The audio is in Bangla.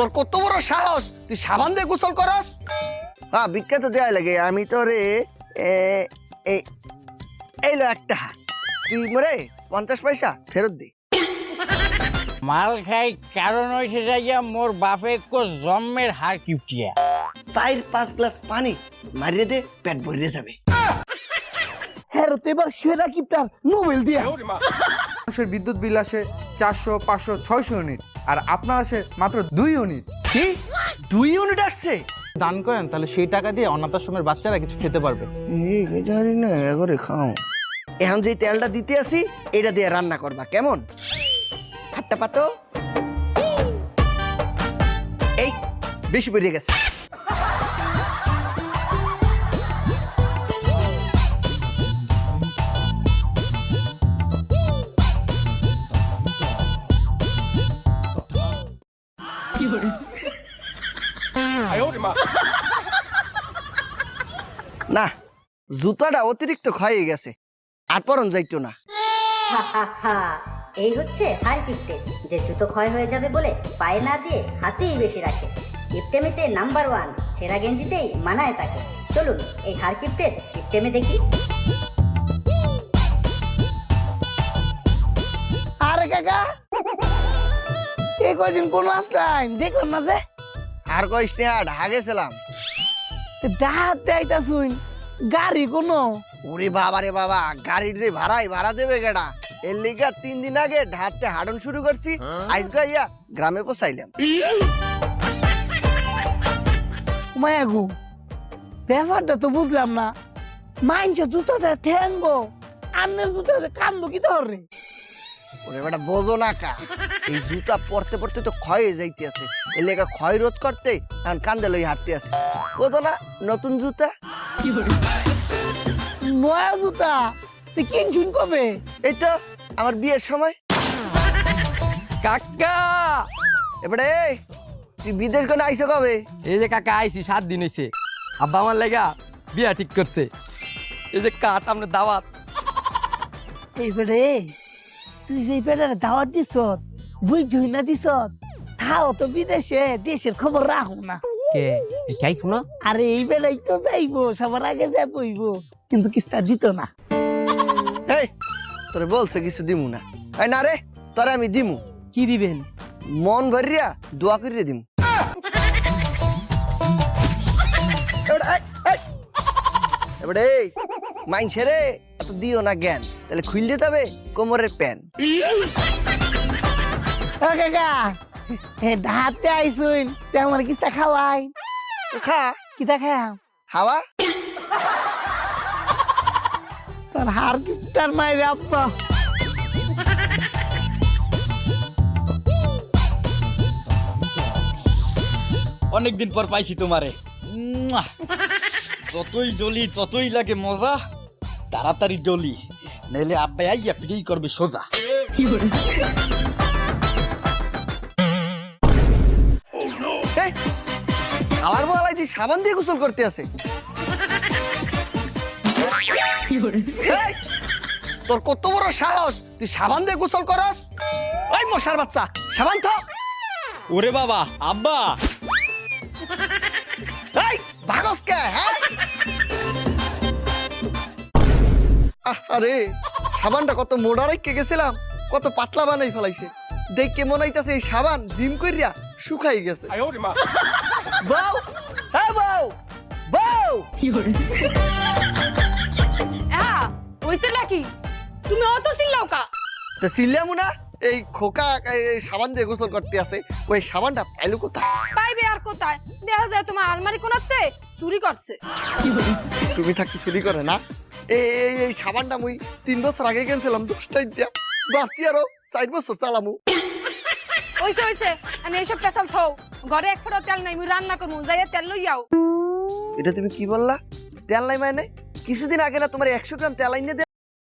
তোর কত বড় সাহস তুই সাবান দিয়ে গোসল করস? হ্যাঁ বিখ্যাত দেয়া লাগে আমি তোরে এইলো একটা তুই মরে 50 পয়সা ফেরত দে। মাল খাই কারণ হয়েছে যাইয়া মোর বাপে কো জন্মের হার কিপটিয়া 4-5 গ্লাস পানি মারিয়ে দে পেট ভরিয়ে যাবে। হ্যাঁ তো এবার সেরা কিপটার নোবেল দিয়া। মানুষের বিদ্যুৎ বিল আসে 400, 500, 600 ইউনিট, আর আপনার আসে মাত্র 2 ইউনিট। কি 2 ইউনিট আসছে? দান করেন তাহলে সেই টাকা দিয়ে অনাথ আশ্রমের বাচ্চারা কিছু খেতে পারবে। জানি না এগরে খাও। এখন যে তেলটা দিতে আসি এটা দিয়ে রান্না করবা কেমন? হাতটা পাতো এই বেশি বেরিয়ে গেছে। না জুতাটা অতিরিক্ত ক্ষয়ে গেছে আর পরন যাইতো না। এই হচ্ছে হার কিপটে, যে জুতো ক্ষয় হয়ে যাবে বলে পায়ে না দিয়ে হাতেই বেশি রাখে। কিপটেমিতে নাম্বার 1, ছেঁড়া গেঞ্জিতেই মানায় তাকে। চলুন এই হার কিপটের কিপটেমে দেখি। আরে কাকা এই কদিন কোন আসলাম দেখুন না যে আর কইস না ঢাকা গেছিলাম। ডাহাত দেয়টা শুন গাড়ি কোনো। ওরে বাবা রে বাবা, গাড়ির যে ভাড়া দেবে গেডা। এর লিগা 3 দিন আগে ঢাকতে হাঁটন শুরু করছি, আজকে ইয়া গ্রামে পৌঁছাইলাম। মায়াগু ব্যাপারটা তো বুঝলাম না। মাইনছে জুতাতে ঠেঙ্গো আন্নের জুতাতে কান্দো কি ধরে? ওরে বেটা বোঝো না কা, এই জুতা পরতে পরতে তো ক্ষয় হয়ে যাইতে আছে। এর লেগা ক্ষয় রোধ করতে এখন কান্দে লই হাঁটতে আছে। বোঝো না নতুন জুতা? নয়া জুতা তুই কিনছুন কবে? এই তো আমার বিয়ের সময়। কাকা এবারে তুই বিদেশ কোন আইসো কবে? এই যে কাকা আইছি 7 দিন হইছে। আব্বা আমার লাগা বিয়া ঠিক করছে। এই যে কাট আপনার দাওয়াত। এইবারে তুই যে পেটারে দাওয়াত দিছ বুঝছই না দিছ তাও তো বিদেশে দেশের খবর রাখো না। কে যাইতো না? আরে এই বেলায় তো যাইবো, সবার আগে যা বইবো, কিন্তু কিস্তা দিত না। এই তোরে বলছে কিছু দিমু না। এই না রে তোরে আমি দিমু। কি দিবেন? মন ভরিয়া দোয়া করিয়া দিমু। এবারে মাইনছে রে এত দিও না জ্ঞান, তাহলে খুললে তবে কোমরের প্যান। ও কাকা হে দাহাতে আইসুন তে আমার কিস্তা খাওয়াই। খা কিতা খাও? হাওয়া। তোর হার কিস্তার মায়ের আব্বা। অনেকদিন পর পাইছি তোমারে। মুয়া! যতই ডলি ততই লাগে মজা। তাড়াতাড়ি ডলি, নাইলে আব্বাই আইয়া পিড়েই করবে সোজা। আলার বলাই তুই সাবান দিয়ে গোসল করতে আছে। এই, তোর কত বড় সাহস তুই সাবান দিয়ে গোসল করস? ওই মশার বাচ্চা সাবান তো। ওরে বাবা আব্বা, এই ভাগস কে? হ্যাঁ আরে সাবানটা কত মোটা রেখে গেছিলাম, কত পাতলা বানাই ফেলাইছে। দেখে মনে হইতাছে এই সাবান জিম কইরা শুকাই গেছে। বউ, হ্যাঁ বউ, বউ। হইছে নাকি? তুমি অত চিল্লাও কা? তা চিল্লামু না, এই খোকা এই সাবান দিয়ে গোসল করতে আছে, ওই সাবানটা পাইলো কোথায়? পাইবে আর কোথায়? দেখা যায় তোমার আলমারি কোনাতে চুরি করছে। তুমি থাকি চুরি করে না? এই সাবানটা মুই 3 বছর আগে কিনছিলাম 10 টাকা দিয়া, বাঁচি আরো 4 বছর চালামু। হইছে হইছে, আমি এইসব পেছাল থাও। ঘরে এক ফোঁটা তেল নাই, মুই রান্না করমু, যাইয়া তেল লই আও। এটা তুমি কি বললা? তেল নাই মানে? কিছুদিন আগে না তোমার 100 গ্রাম তেল আইনে